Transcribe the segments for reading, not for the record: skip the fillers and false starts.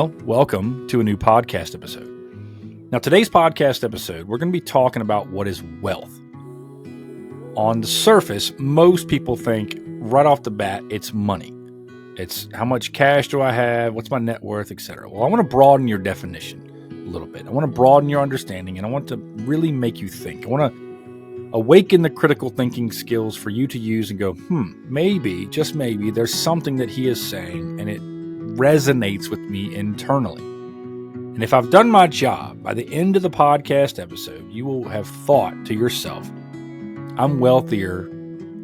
Well, welcome to a new podcast episode. Now, today's podcast episode, we're going to be talking about what is wealth. On the surface, most people think right off the bat, it's money. It's how much cash do I have? What's my net worth, etc. Well, I want to broaden your definition a little bit. I want to broaden your understanding, and I want to really make you think. I want to awaken the critical thinking skills for you to use and go, maybe, just maybe, there's something that he is saying, and it resonates with me internally. And if I've done my job, by the end of the podcast episode, you will have thought to yourself, I'm wealthier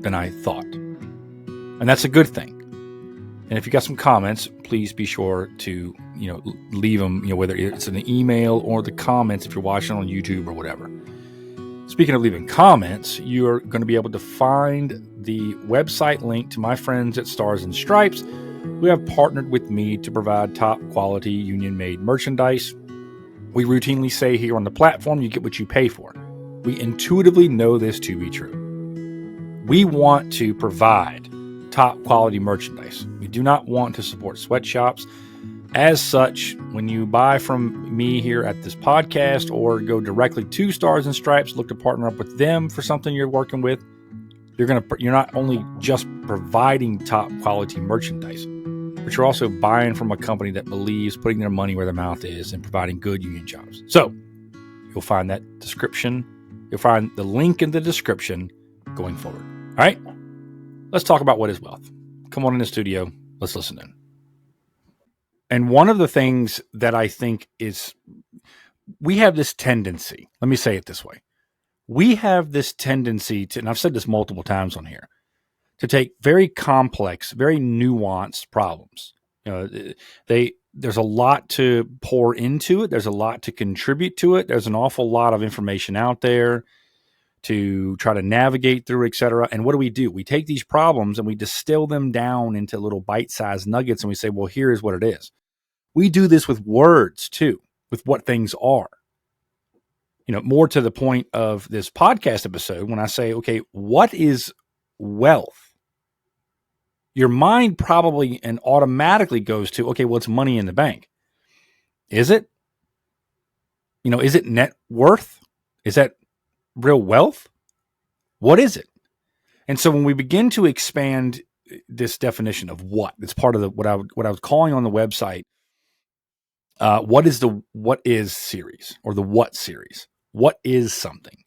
than I thought. And that's a good thing. And if you got some comments, please be sure to, leave them, whether it's in the email or the comments if you're watching on YouTube or whatever. Speaking of leaving comments, you're going to be able to find the website link to my friends at Stars and Stripes, who have partnered with me to provide top quality union-made merchandise. We routinely say here on the platform, you get what you pay for. We intuitively know this to be true. We want to provide top quality merchandise. We do not want to support sweatshops. As such, when you buy from me here at this podcast or go directly to Stars and Stripes, look to partner up with them for something you're working with, you're not only just providing top quality merchandise, but you're also buying from a company that believes putting their money where their mouth is and providing good union jobs. So you'll find that description. You'll find the link in the description going forward. All right, let's talk about what is wealth. Come on in the studio. Let's listen in. And one of the things that I think is, we have this tendency, let me say it this way. We have this tendency to, and I've said this multiple times on here, to take very complex, very nuanced problems. There's a lot to pour into it. There's a lot to contribute to it. There's an awful lot of information out there to try to navigate through, et cetera. And what do? We take these problems and we distill them down into little bite-sized nuggets and we say, well, here's what it is. We do this with words too, with what things are. More to the point of this podcast episode, when I say, okay, what is wealth? Your mind probably and automatically goes to, okay, well, it's money in the bank. Is it? Is it net worth? Is that real wealth? What is it? And so when we begin to expand this definition of what, it's part of what I was calling on the website, what is the what is series, or the what series? What is something?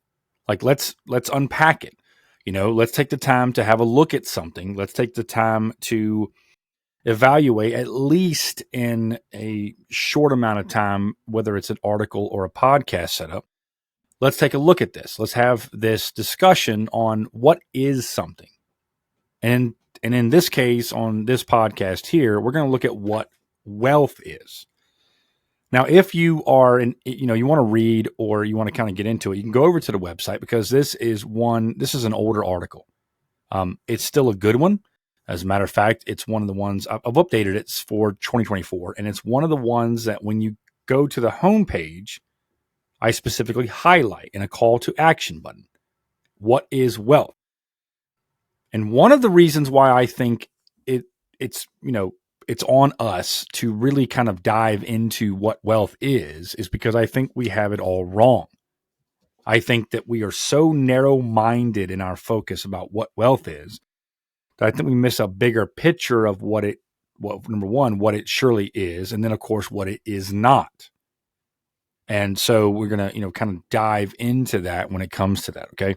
Like, let's unpack it. Let's take the time to have a look at something. Let's take the time to evaluate, at least in a short amount of time, whether it's an article or a podcast setup. Let's take a look at this. Let's have this discussion on what is something. And in this case, on this podcast here, we're going to look at what wealth is. Now, if you are, you want to read or you want to kind of get into it, you can go over to the website, because this is an older article. It's still a good one. As a matter of fact, it's one of the ones I've updated. It's for 2024. And it's one of the ones that when you go to the homepage, I specifically highlight in a call to action button. What is wealth? And one of the reasons why I think it's on us to really kind of dive into what wealth is because I think we have it all wrong. I think that we are so narrow-minded in our focus about what wealth is that I think we miss a bigger picture of number one, what it surely is, and then, of course, what it is not. And so we're going to, kind of dive into that when it comes to that, okay?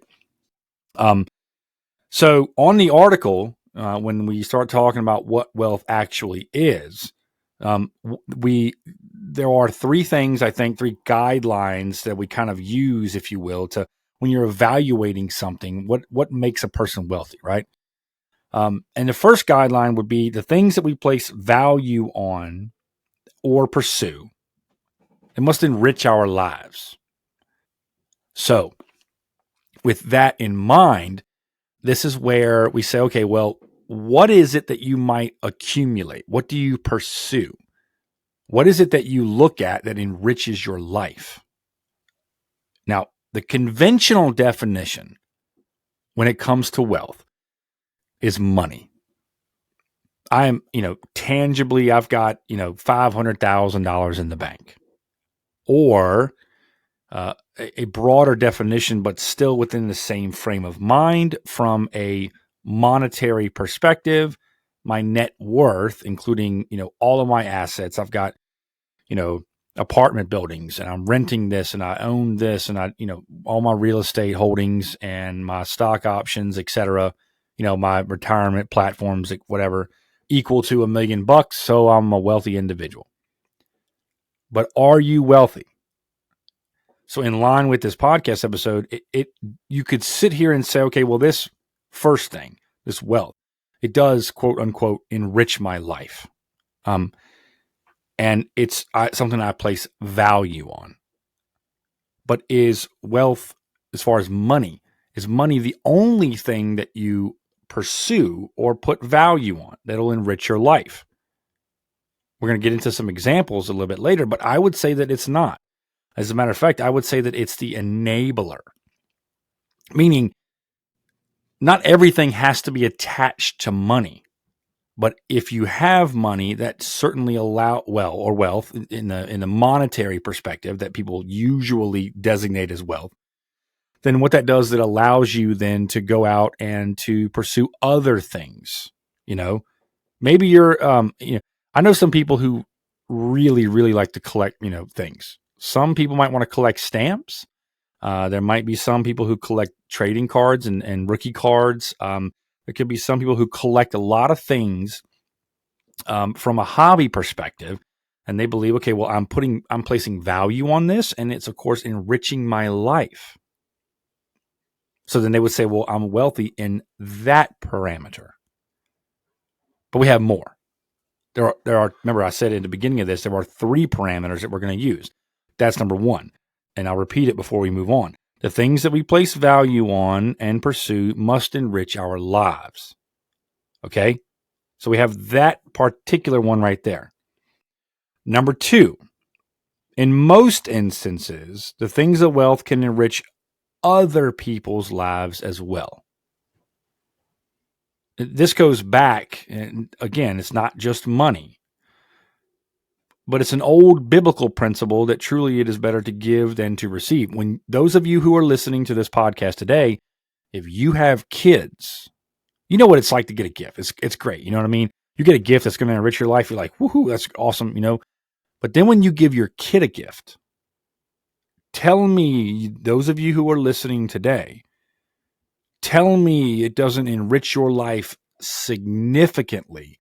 So on the article, when we start talking about what wealth actually is, there are three things, I think, three guidelines that we kind of use, if you will, to when you're evaluating something, what makes a person wealthy, right? And the first guideline would be the things that we place value on or pursue. It must enrich our lives. So with that in mind, this is where we say, okay, well, what is it that you might accumulate? What do you pursue? What is it that you look at that enriches your life? Now, the conventional definition when it comes to wealth is money. I am, tangibly, I've got, $500,000 in the bank. Or a broader definition, but still within the same frame of mind from a monetary perspective, my net worth, including, all of my assets. I've got, you know, apartment buildings and I'm renting this and I own this and I, all my real estate holdings and my stock options, etc. My retirement platforms, whatever, equal to $1,000,000. So I'm a wealthy individual. But are you wealthy? So in line with this podcast episode, you could sit here and say, okay, well, this first thing, this wealth, it does quote unquote enrich my life, and it's something I place value on. But is wealth, as far as money, is money the only thing that you pursue or put value on that'll enrich your life? We're going to get into some examples a little bit later, but I would say that it's not. As a matter of fact, I would say that it's the enabler, meaning not everything has to be attached to money. But if you have money, that certainly or wealth in the monetary perspective that people usually designate as wealth, then what that does, it allows you then to go out and to pursue other things. Maybe you're, I know some people who really, really like to collect, things. Some people might want to collect stamps. There might be some people who collect trading cards and rookie cards. There could be some people who collect a lot of things from a hobby perspective, and they believe, okay, well, I'm placing value on this, and it's of course enriching my life. So then they would say, well, I'm wealthy in that parameter. But we have more. There are. Remember, I said in the beginning of this, there are 3 parameters that we're going to use. That's number 1, and I'll repeat it before we move on. The things that we place value on and pursue must enrich our lives. Okay? So we have that particular one right there. Number 2, in most instances, the things of wealth can enrich other people's lives as well. This goes back, and again, it's not just money, but it's an old biblical principle that truly it is better to give than to receive. When those of you who are listening to this podcast today, if you have kids, you know what it's like to get a gift. It's great. You know what I mean? You get a gift that's going to enrich your life. You're like, woohoo, that's awesome. But then when you give your kid a gift, tell me, those of you who are listening today, tell me it doesn't enrich your life significantly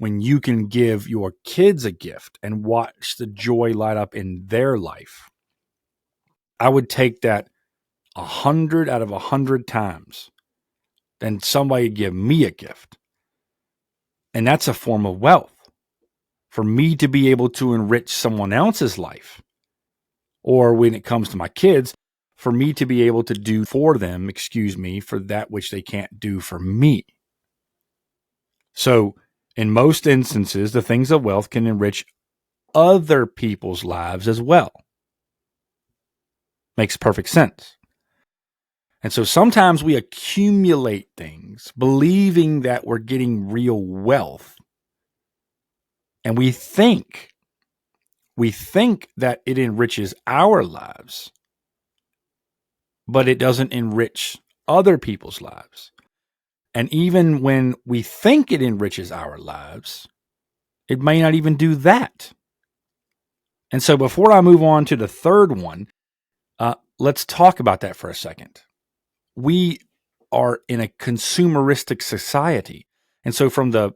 when you can give your kids a gift and watch the joy light up in their life. I would take that 100 out of 100 times than somebody give me a gift. And that's a form of wealth. For me to be able to enrich someone else's life, or when it comes to my kids, for me to be able to do for them, for that which they can't do for me. So in most instances, the things of wealth can enrich other people's lives as well. Makes perfect sense. And so sometimes we accumulate things believing that we're getting real wealth. And we think that it enriches our lives, but it doesn't enrich other people's lives. And even when we think it enriches our lives, it may not even do that. And so before I move on to the third one, let's talk about that for a second. We are in a consumeristic society. And so from the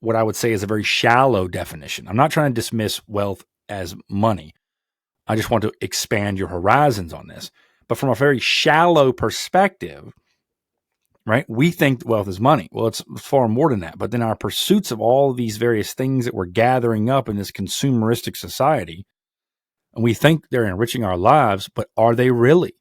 what I would say is a very shallow definition. I'm not trying to dismiss wealth as money. I just want to expand your horizons on this. But from a very shallow perspective, right, we think wealth is money. Well, it's far more than that. But then our pursuits of all these various things that we're gathering up in this consumeristic society, and we think they're enriching our lives, but are they really?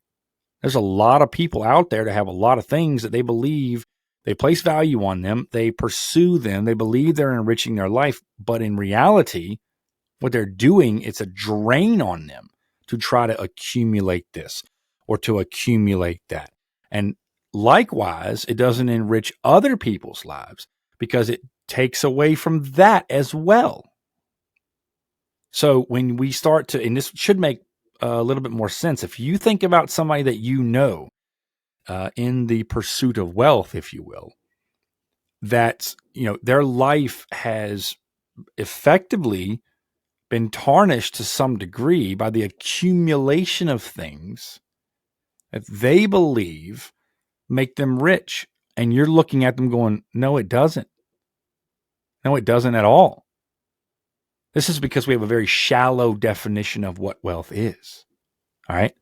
There's a lot of people out there that have a lot of things that they believe, they place value on them, they pursue them, they believe they're enriching their life, but in reality, what they're doing, it's a drain on them to try to accumulate this or to accumulate that. And likewise, it doesn't enrich other people's lives because it takes away from that as well. So when we start to, and this should make a little bit more sense, if you think about somebody that you know in the pursuit of wealth, if you will, that their life has effectively been tarnished to some degree by the accumulation of things that they believe make them rich. And you're looking at them going, no, it doesn't. No, it doesn't at all. This is because we have a very shallow definition of what wealth is. All right.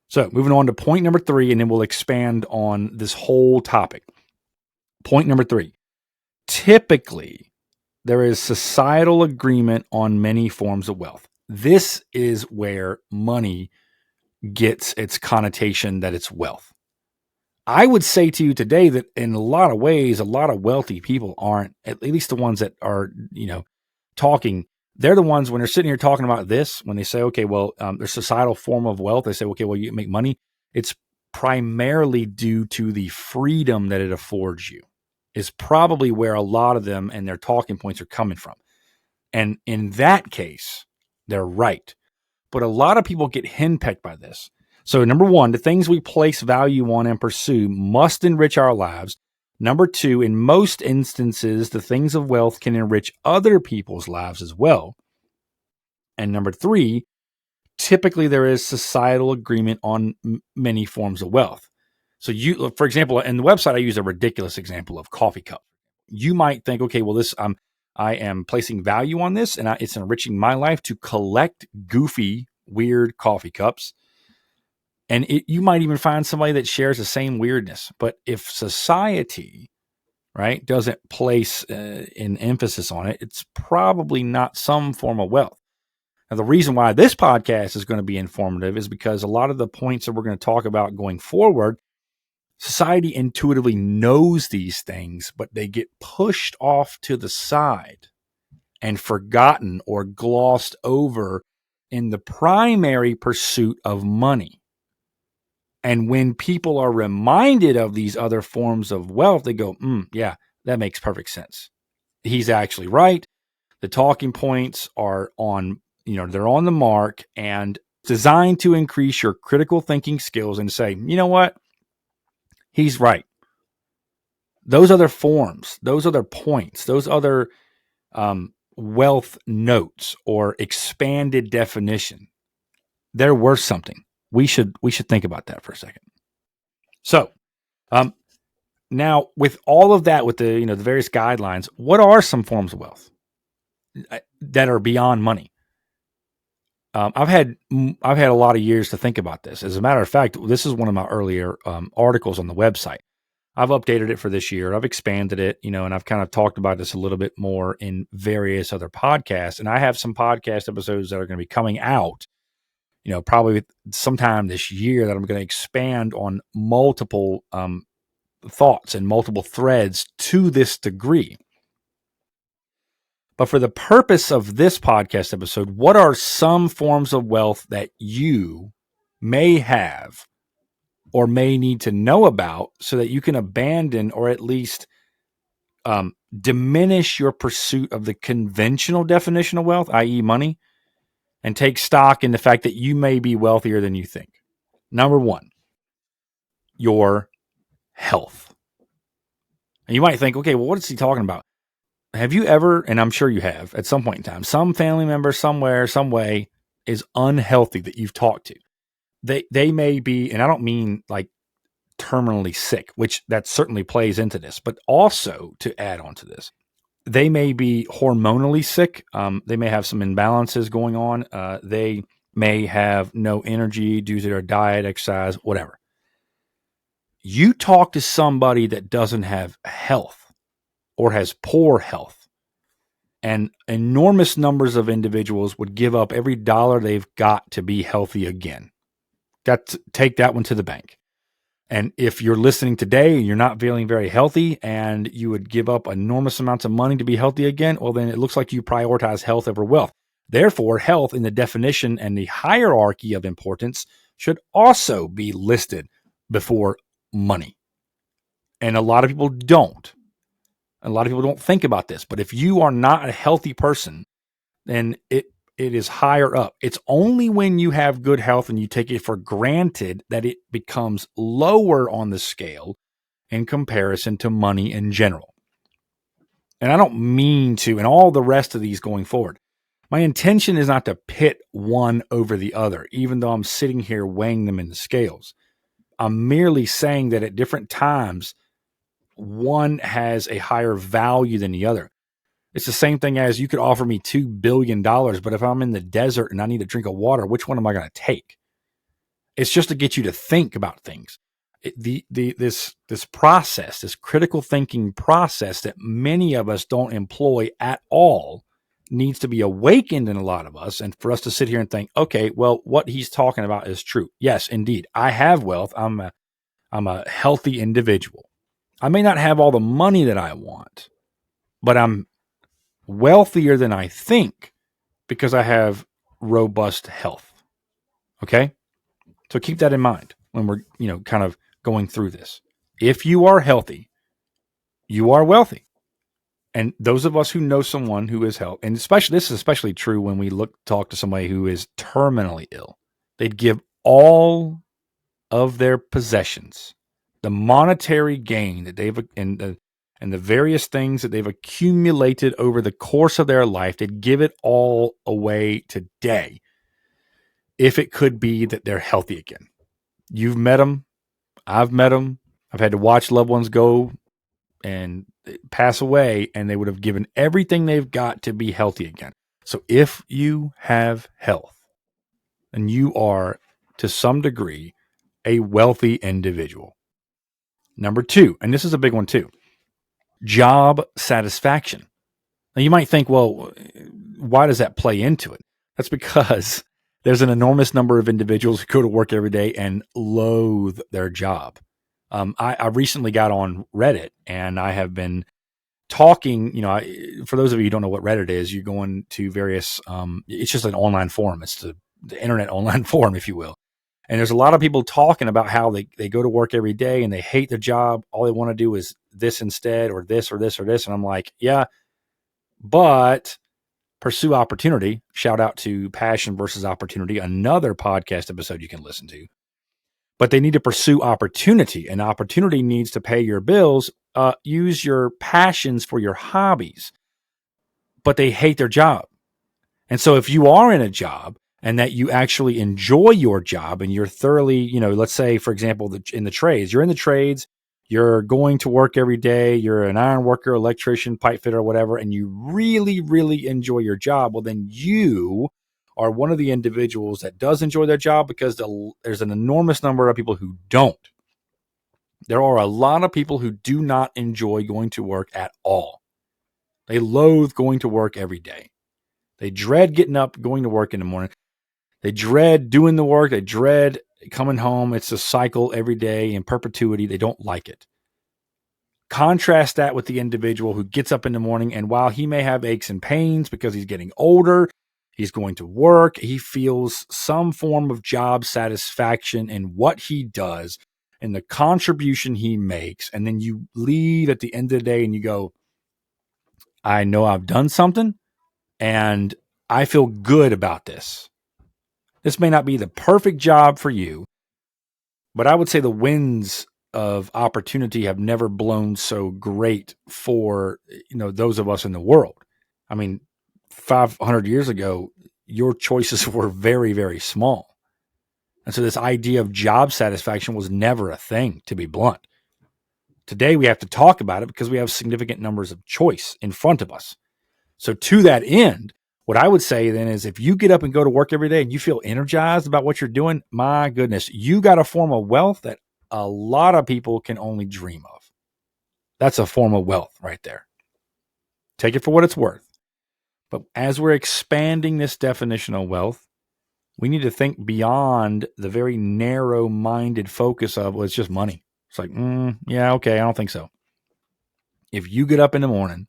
So moving on to point number 3, and then we'll expand on this whole topic. Point number 3. Typically, there is societal agreement on many forms of wealth. This is where money gets its connotation that it's wealth. I would say to you today that in a lot of ways, a lot of wealthy people aren't, at least the ones that are, talking. They're the ones when they're sitting here talking about this, when they say, okay, well, there's societal form of wealth. They say, okay, well, you make money. It's primarily due to the freedom that it affords you, is probably where a lot of them and their talking points are coming from. And in that case, they're right. But a lot of people get henpecked by this. So number 1, the things we place value on and pursue must enrich our lives. Number 2, in most instances, the things of wealth can enrich other people's lives as well. And number 3, typically there is societal agreement on many forms of wealth. So for example, in the website, I use a ridiculous example of coffee cup. You might think, okay, well, I am placing value on this, and it's enriching my life to collect goofy, weird coffee cups. And you might even find somebody that shares the same weirdness. But if society, right, doesn't place an emphasis on it, it's probably not some form of wealth. Now, the reason why this podcast is going to be informative is because a lot of the points that we're going to talk about going forward, society intuitively knows these things, but they get pushed off to the side and forgotten or glossed over in the primary pursuit of money. And when people are reminded of these other forms of wealth, they go, yeah, that makes perfect sense. He's actually right. The talking points are on, they're on the mark and designed to increase your critical thinking skills and say, you know what? He's right. Those other forms, those other points, those other wealth notes or expanded definition, they're worth something. We should think about that for a second. So, now with all of that, with the the various guidelines, what are some forms of wealth that are beyond money? I've had a lot of years to think about this. As a matter of fact, this is one of my earlier articles on the website. I've updated it for this year. I've expanded it, and I've kind of talked about this a little bit more in various other podcasts. And I have some podcast episodes that are going to be coming out, probably sometime this year, that I'm going to expand on multiple thoughts and multiple threads to this degree. But for the purpose of this podcast episode, what are some forms of wealth that you may have or may need to know about so that you can abandon or at least diminish your pursuit of the conventional definition of wealth, i.e. money, and take stock in the fact that you may be wealthier than you think? Number 1, your health. And you might think, okay, well, what is he talking about? Have you ever, and I'm sure you have at some point in time, some family member somewhere, some way is unhealthy that you've talked to? They may be, and I don't mean like terminally sick, which that certainly plays into this, but also to add on to this, they may be hormonally sick. They may have some imbalances going on. They may have no energy due to their diet, exercise, whatever. You talk to somebody that doesn't have health or has poor health, and enormous numbers of individuals would give up every dollar they've got to be healthy again. Take that one to the bank. And if you're listening today and you're not feeling very healthy and you would give up enormous amounts of money to be healthy again, well, then it looks like you prioritize health over wealth. Therefore, health in the definition and the hierarchy of importance should also be listed before money. And a lot of people don't. A lot of people don't think about this, but if you are not a healthy person, then it is higher up. It's only when you have good health and you take it for granted that it becomes lower on the scale in comparison to money in general. And I don't mean to, and all the rest of these going forward. My intention is not to pit one over the other, even though I'm sitting here weighing them in the scales. I'm merely saying that at different times, one has a higher value than the other. It's the same thing as you could offer me $2 billion, but if I'm in the desert and I need a drink of water, which one am I going to take? It's just to get you to think about things. This process, this critical thinking process that many of us don't employ at all, needs to be awakened in a lot of us, and for us to sit here and think, okay, well, what he's talking about is true. Yes, indeed, I have wealth. I'm a healthy individual. I may not have all the money that I want, but I'm wealthier than I think because I have robust health. Okay? So keep that in mind when we're, kind of going through this. If you are healthy, you are wealthy. And those of us who know someone who is healthy, and this is especially true when we talk to somebody who is terminally ill, they'd give all of their possessions, the monetary gain that they've and the various things that they've accumulated over the course of their life, they'd give it all away today if it could be that they're healthy again. You've met them. I've met them. I've had to watch loved ones go and pass away, and they would have given everything they've got to be healthy again. So if you have health, then you are, to some degree, a wealthy individual. Number 2, and this is a big one too, job satisfaction. Now you might think, well, why does that play into it? That's because there's an enormous number of individuals who go to work every day and loathe their job. I recently got on Reddit, and I have been talking, for those of you who don't know what Reddit is, you go into various, it's just an online forum. It's the internet online forum, if you will. And there's a lot of people talking about how they go to work every day and they hate their job. All they want to do is this instead, or this, or this, or this. And I'm like, yeah, but pursue opportunity. Shout out to Passion versus Opportunity, another podcast episode you can listen to. But they need to pursue opportunity, and opportunity needs to pay your bills. Use your passions for your hobbies, but they hate their job. And so if you are in a job and that you actually enjoy your job and you're thoroughly, let's say, for example, in the trades, you're in the trades, you're going to work every day, you're an iron worker, electrician, pipe fitter, whatever, and you really, really enjoy your job, well, then you are one of the individuals that does enjoy their job, because there's an enormous number of people who don't. There are a lot of people who do not enjoy going to work at all. They loathe going to work every day. They dread getting up, going to work in the morning. They dread doing the work. They dread coming home. It's a cycle every day in perpetuity. They don't like it. Contrast that with the individual who gets up in the morning, and while he may have aches and pains because he's getting older, he's going to work, he feels some form of job satisfaction in what he does and the contribution he makes. And then you leave at the end of the day and you go, I know I've done something and I feel good about this. This may not be the perfect job for you, but I would say the winds of opportunity have never blown so great for, those of us in the world. I mean, 500 years ago, your choices were very, very small. And so this idea of job satisfaction was never a thing, to be blunt. Today, we have to talk about it because we have significant numbers of choice in front of us. So to that end, what I would say then is, if you get up and go to work every day and you feel energized about what you're doing, my goodness, you got a form of wealth that a lot of people can only dream of. That's a form of wealth right there. Take it for what it's worth. But as we're expanding this definition of wealth, we need to think beyond the very narrow-minded focus of, well, it's just money. It's like, yeah, okay, I don't think so. If you get up in the morning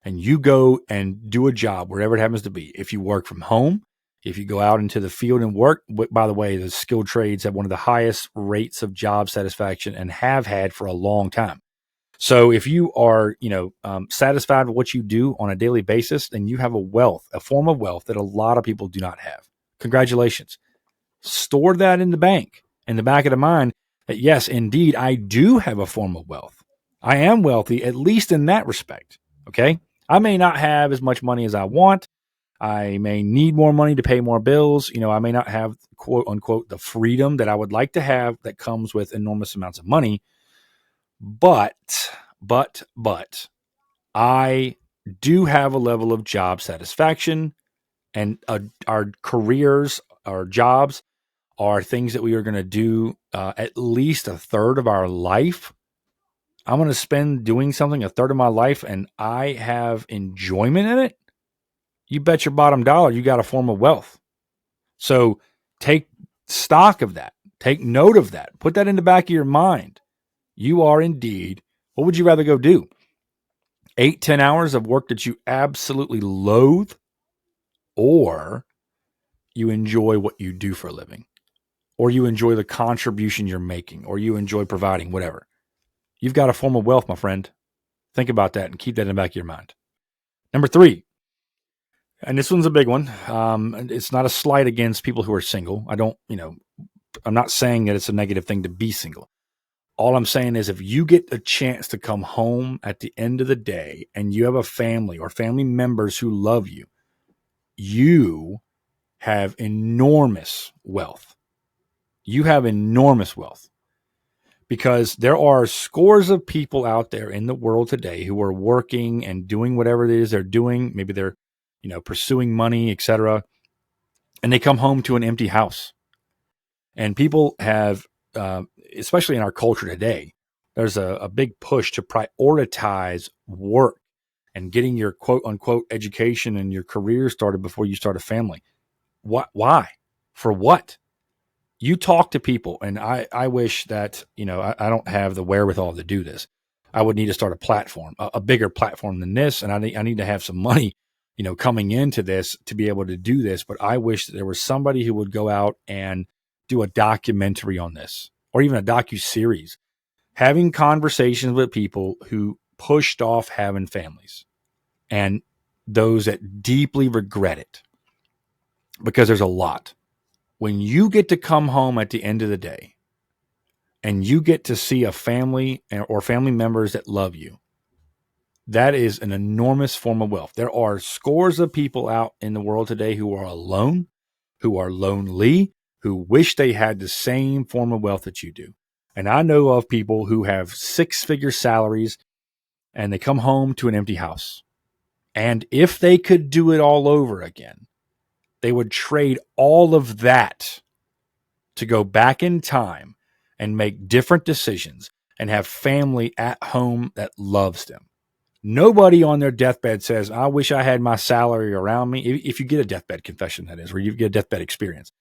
and you go and do a job, wherever it happens to be, if you work from home, if you go out into the field and work, by the way, the skilled trades have one of the highest rates of job satisfaction and have had for a long time. So if you are, satisfied with what you do on a daily basis, then you have a form of wealth that a lot of people do not have. Congratulations. Store that in the bank, in the back of the mind, that yes, indeed, I do have a form of wealth. I am wealthy, at least in that respect. Okay. I may not have as much money as I want. I may need more money to pay more bills. I may not have, quote unquote, the freedom that I would like to have that comes with enormous amounts of money. But I do have a level of job satisfaction, and our careers, our jobs are things that we are going to do at least a third of our life. I'm going to spend doing something a third of my life, and I have enjoyment in it. You bet your bottom dollar you got a form of wealth. So take stock of that. Take note of that. Put that in the back of your mind. You are indeed, what would you rather go do? 8-10 hours of work that you absolutely loathe, or you enjoy what you do for a living, or you enjoy the contribution you're making, or you enjoy providing, whatever. You've got a form of wealth, my friend. Think about that and keep that in the back of your mind. Number 3, and this one's a big one. It's not a slight against people who are single. I'm not saying that it's a negative thing to be single. All I'm saying is if you get a chance to come home at the end of the day and you have a family or family members who love you, you have enormous wealth. You have enormous wealth, because there are scores of people out there in the world today who are working and doing whatever it is they're doing. Maybe they're, pursuing money, etc. And they come home to an empty house. And people have, especially in our culture today, there's a big push to prioritize work and getting your quote unquote education and your career started before you start a family. Why? For what? You talk to people, and I wish that, I don't have the wherewithal to do this. I would need to start a platform, a bigger platform than this. And I need to have some money, coming into this to be able to do this. But I wish that there was somebody who would go out and do a documentary on this, or even a docu-series, having conversations with people who pushed off having families and those that deeply regret it, because there's a lot. When you get to come home at the end of the day and you get to see a family or family members that love you, that is an enormous form of wealth. There are scores of people out in the world today who are alone, who are lonely, who wish they had the same form of wealth that you do. And I know of people who have 6-figure salaries and they come home to an empty house. And if they could do it all over again, they would trade all of that to go back in time and make different decisions and have family at home that loves them. Nobody on their deathbed says, I wish I had my salary around me. If you get a deathbed confession, that is, where you get a deathbed experience.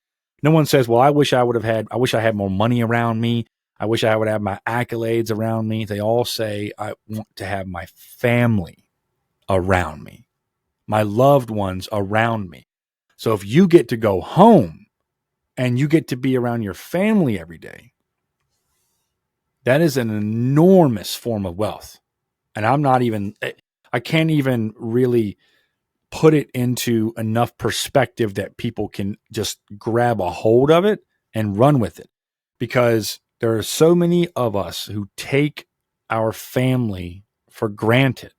No one says, well, I wish I had more money around me. I wish I would have my accolades around me. They all say, I want to have my family around me, my loved ones around me. So if you get to go home and you get to be around your family every day, that is an enormous form of wealth. And I can't even really put it into enough perspective that people can just grab a hold of it and run with it. Because there are so many of us who take our family for granted.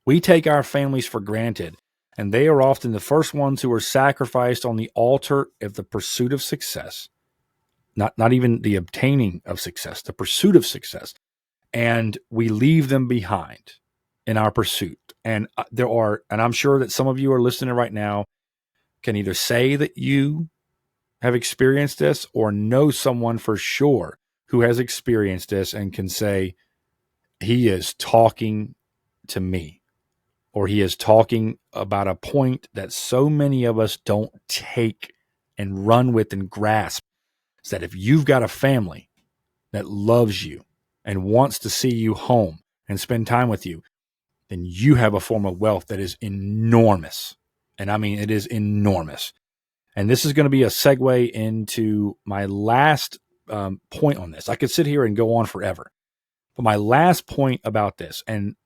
We take our families for granted, and they are often the first ones who are sacrificed on the altar of the pursuit of success. Not even the obtaining of success, the pursuit of success. And we leave them behind in our pursuit. And I'm sure that some of you are listening right now can either say that you have experienced this or know someone for sure who has experienced this and can say, he is talking to me, or he is talking about a point that so many of us don't take and run with and grasp. Is that if you've got a family that loves you and wants to see you home and spend time with you, then you have a form of wealth that is enormous. And I mean, it is enormous. And this is going to be a segue into my last point on this. I could sit here and go on forever. But my last point about this, and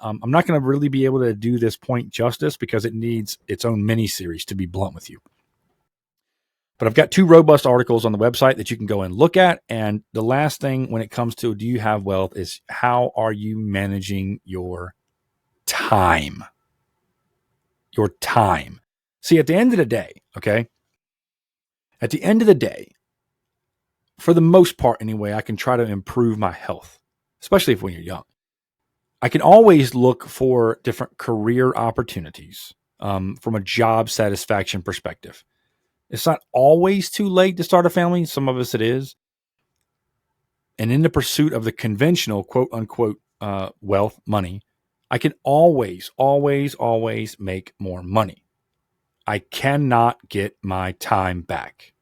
I'm not going to really be able to do this point justice because it needs its own mini series, to be blunt with you. But I've got 2 robust articles on the website that you can go and look at. And the last thing when it comes to do you have wealth is how are you managing your time? Your time. See, at the end of the day, okay? At the end of the day, for the most part anyway, I can try to improve my health, especially if when you're young. I can always look for different career opportunities from a job satisfaction perspective. It's not always too late to start a family. Some of us it is. And in the pursuit of the conventional quote unquote wealth, money, I can always, always, always make more money. I cannot get my time back.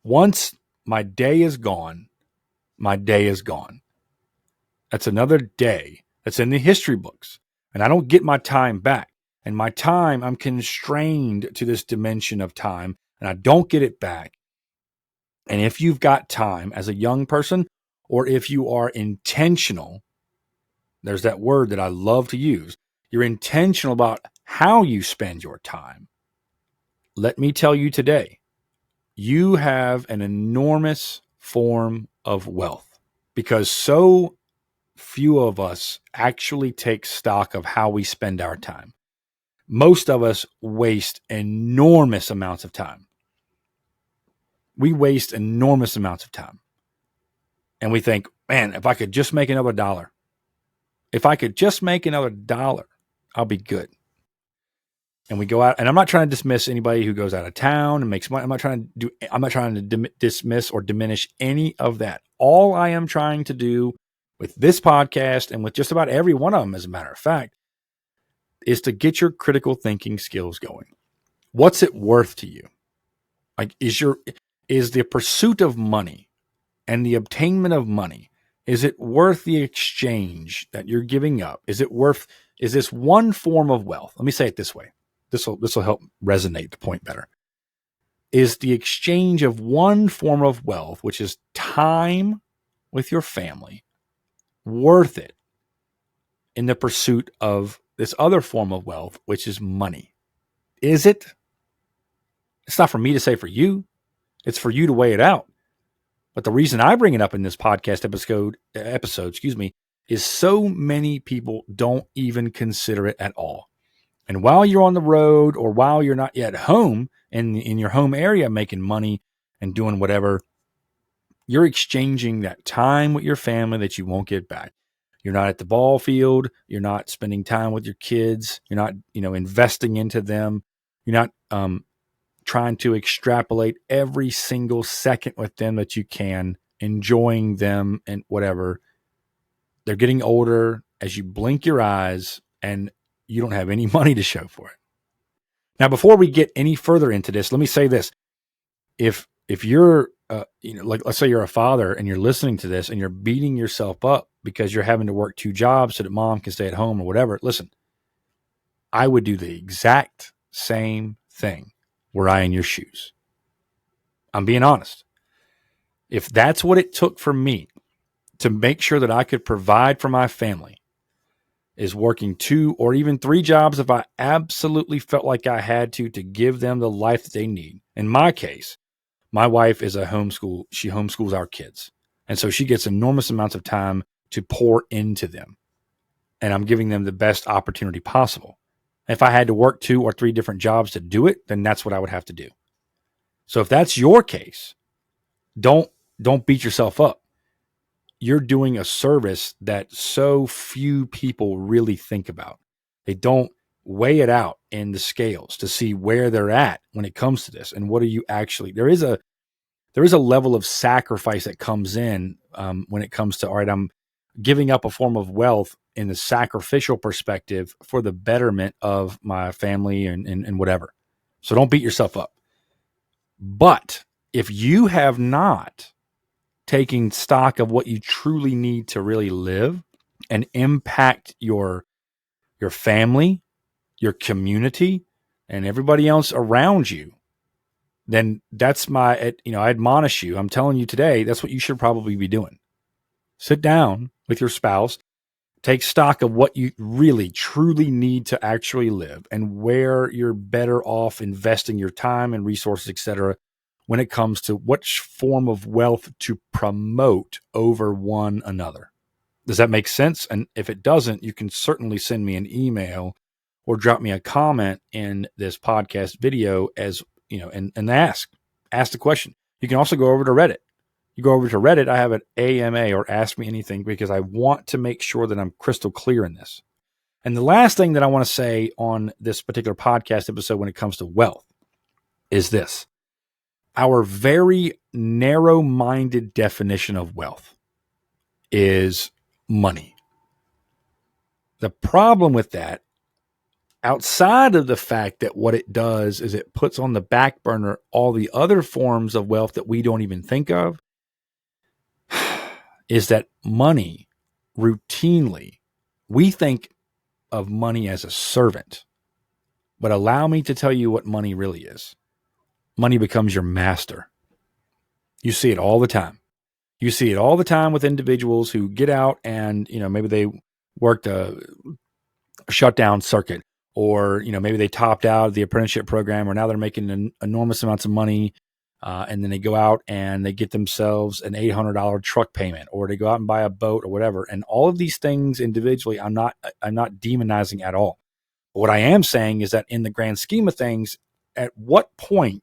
Once my day is gone, my day is gone. That's another day that's in the history books. And I don't get my time back. And my time, I'm constrained to this dimension of time, and I don't get it back. And if you've got time as a young person, or if you are intentional, there's that word that I love to use. You're intentional about how you spend your time. Let me tell you today, you have an enormous form of wealth because so few of us actually take stock of how we spend our time. Most of us waste enormous amounts of time. We waste enormous amounts of time. And we think, man, if I could just make another dollar, I'll be good. And we go out, and I'm not trying to dismiss anybody who goes out of town and makes money. I'm not trying to dismiss or diminish any of that. All I am trying to do with this podcast and with just about every one of them, as a matter of fact, is to get your critical thinking skills going. What's it worth to you? Like, is the pursuit of money and the obtainment of money, is it worth the exchange that you're giving up? Is this one form of wealth? Let me say it this way. This will help resonate the point better. Is the exchange of one form of wealth, which is time with your family, worth it in the pursuit of this other form of wealth, which is money? Is it? It's not for me to say for you. It's for you to weigh it out. But the reason I bring it up in this podcast episode, is so many people don't even consider it at all. And while you're on the road or while you're not yet home in your home area making money and doing whatever, you're exchanging that time with your family that you won't get back. You're not at the ball field. You're not spending time with your kids. You're not, investing into them. You're not trying to extrapolate every single second with them that you can, enjoying them and whatever. They're getting older as you blink your eyes and you don't have any money to show for it. Now, before we get any further into this, let me say this. If you're, like let's say you're a father and you're listening to this and you're beating yourself up because you're having to work 2 jobs so that mom can stay at home or whatever, listen, I would do the exact same thing were I in your shoes. I'm being honest. If that's what it took for me to make sure that I could provide for my family, is working 2 or even 3 jobs if I absolutely felt like I had to give them the life that they need. In my case, my wife is she homeschools our kids. And so she gets enormous amounts of time to pour into them. And I'm giving them the best opportunity possible. If I had to work 2 or 3 different jobs to do it, then that's what I would have to do. So if that's your case, don't beat yourself up. You're doing a service that so few people really think about. They don't weigh it out in the scales to see where they're at when it comes to this. And what are you actually, there is a level of sacrifice that comes in when it comes to, all right, I'm giving up a form of wealth in the sacrificial perspective for the betterment of my family and whatever. So don't beat yourself up. But if you have not taking stock of what you truly need to really live and impact your family, your community, and everybody else around you, then that's I admonish you. I'm telling you today, that's what you should probably be doing. Sit down with your spouse. Take stock of what you really, truly need to actually live and where you're better off investing your time and resources, etc., when it comes to which form of wealth to promote over one another. Does that make sense? And if it doesn't, you can certainly send me an email or drop me a comment in this podcast video and ask the question. You can also go over to Reddit. You go over to Reddit, I have an AMA or Ask Me Anything because I want to make sure that I'm crystal clear in this. And the last thing that I want to say on this particular podcast episode when it comes to wealth is this. Our very narrow-minded definition of wealth is money. The problem with that, outside of the fact that what it does is it puts on the back burner all the other forms of wealth that we don't even think of, is that money routinely, we think of money as a servant. But allow me to tell you what money really is. Money becomes your master. You see it all the time. You see it all the time with individuals who get out and, maybe they worked a shutdown circuit, or, maybe they topped out of the apprenticeship program, or now they're making enormous amounts of money. And then they go out and they get themselves an $800 truck payment, or they go out and buy a boat or whatever. And all of these things individually, I'm not demonizing at all. But what I am saying is that in the grand scheme of things, at what point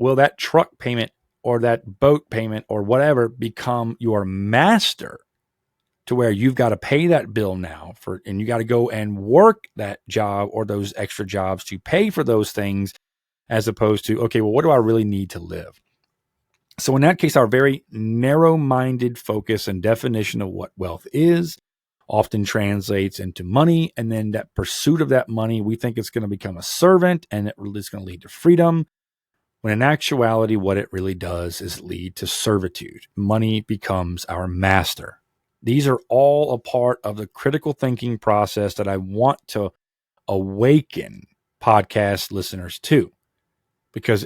will that truck payment or that boat payment or whatever become your master, to where you've got to pay that bill now and you got to go and work that job or those extra jobs to pay for those things, as opposed to, okay, well, what do I really need to live? So in that case, our very narrow-minded focus and definition of what wealth is often translates into money. And then that pursuit of that money, we think it's going to become a servant and it really is going to lead to freedom. When in actuality, what it really does is lead to servitude. Money becomes our master. These are all a part of the critical thinking process that I want to awaken podcast listeners to. Because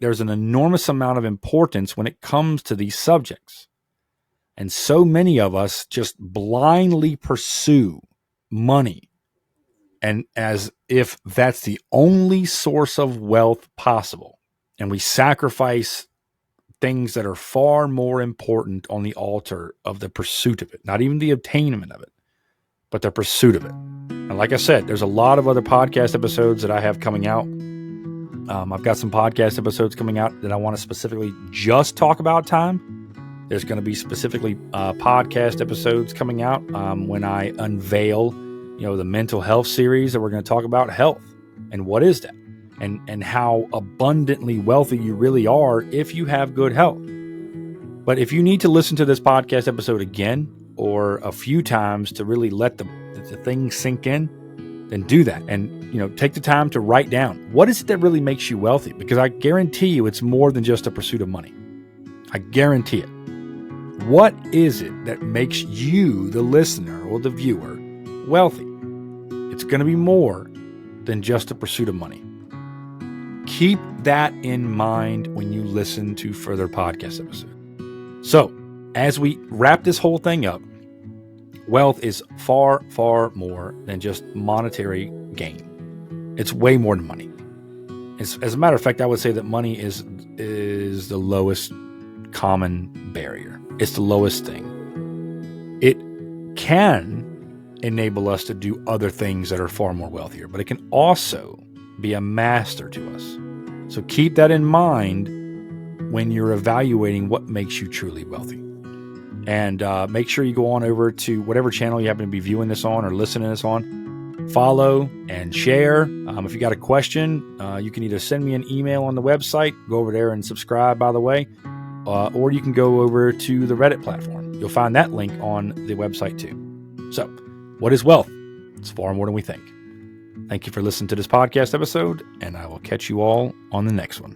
there's an enormous amount of importance when it comes to these subjects. And so many of us just blindly pursue money, and as if that's the only source of wealth possible. And we sacrifice things that are far more important on the altar of the pursuit of it, not even the attainment of it, but the pursuit of it. And like I said, there's a lot of other podcast episodes that I have coming out. I've got some podcast episodes coming out that I want to specifically just talk about time. There's going to be specifically podcast episodes coming out when I unveil, the mental health series that we're going to talk about health and what is that, and how abundantly wealthy you really are if you have good health. But if you need to listen to this podcast episode again or a few times to really let the thing sink in, then do that. And, take the time to write down, what is it that really makes you wealthy? Because I guarantee you it's more than just a pursuit of money. I guarantee it. What is it that makes you, the listener or the viewer, wealthy? It's going to be more than just a pursuit of money. Keep that in mind when you listen to further podcast episodes. So, as we wrap this whole thing up, wealth is far, far more than just monetary gain. It's way more than money. As a matter of fact, I would say that money is the lowest common barrier. It's the lowest thing. It can enable us to do other things that are far more wealthier, but it can also be a master to us. So keep that in mind when you're evaluating what makes you truly wealthy. And make sure you go on over to whatever channel you happen to be viewing this on or listening to this on. Follow and share. If you got a question, you can either send me an email on the website, go over there and subscribe, by the way, or you can go over to the Reddit platform. You'll find that link on the website too. So, what is wealth? It's far more than we think. Thank you for listening to this podcast episode, and I will catch you all on the next one.